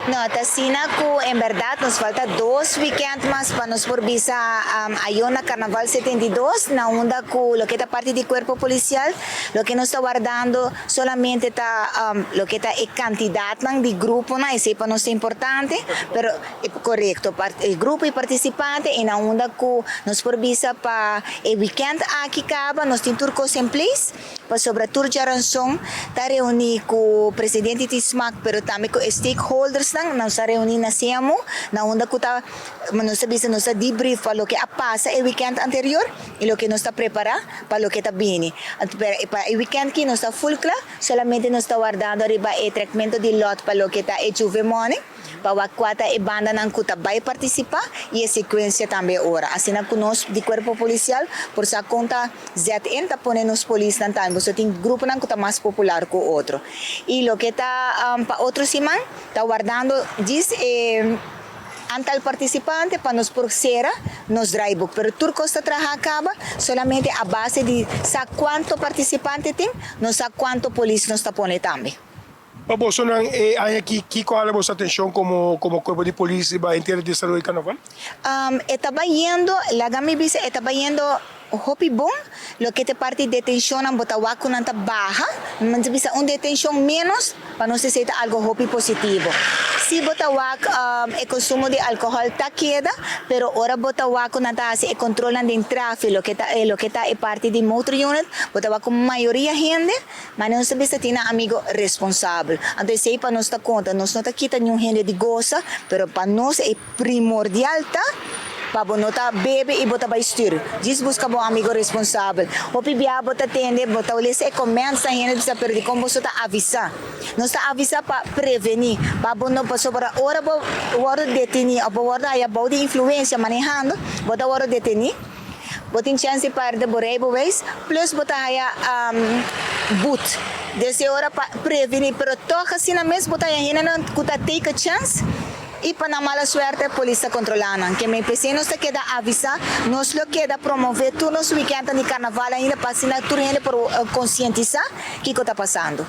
No, asina que en verdad nos falta 2 weekends más para nos por visa a una Carnaval 72, na onda que lo que está parte de Cuerpo Policial, lo que nos está guardando solamente está lo que está cantidad de grupo, ¿no? Ese para nos es importante, pero correcto, el grupo y participante en la onda que nos por visa para el weekend aquí acaba, nos tiene turcos en place, para sobre tur jaranson, está reunir con el presidente de SMAC, pero también con stakeholders, nos reunir na SEMO, na onda que está, nos avisa, nos debrief para lo que pasa el weekend anterior y lo que nos está preparado para lo que está viene. Para el weekend que nos está full claro, solamente nos está guardando arriba el tratamiento de lot para lo que está hecho morning, para cuata e banda nan que vai participar e a sequência também ora. Assim na conosco de Cuerpo Policial, por essa conta ZN está ponendo os polícias nan também, você tem grupo nan que está mais popular que o outro. E lo que está para outro siman, está guardando diz antal participante para nos proceder nos drive, pero turco está acaba solamente a base de sa quanto participante tem, não sa quanto polícia nos está ponendo também. Vos hay aquí, ¿cuál es vuestra atención como cuerpo de policía en tierra de salud y carnaval? Estaba yendo, la gama dice, estaba yendo hopi bom, lo que te parte de detención en Botahuaco nanta baja, mas bisa una detención menos para no se sienta algo hopi positivo. Si Botahuaco el consumo de alcohol está queda, pero ahora Botahuaco nanta hace el controlan de tráfico, lo que está es parte de motor unit, Botahuaco mayoría gente, mas no se bisa tiene amigo responsable. Entonces si para nos dar conta, nos no está quita ni gente de goza, pero para nos es primordial ta para botar bebe e botar para estir. Diz busca bom amigo responsável. O pibia bota tende, bota o lesse começa a gente precisa perder como você tá avisar. Não está avisar para prevenir, para não passar para hora detenir, a hora aí a boa de influência manejando, bota hora detenir. Bota chance para de borrego vez, plus bota aí boot. Desse hora para prevenir, pero toca assim na mesma bota aí não cuta take a chance. Y para mala suerte, la policía controlando. Que me empecé nos queda avisar, nos lo queda promover todos los weekends de carnaval ainda para assinar por concientizar qué está pasando.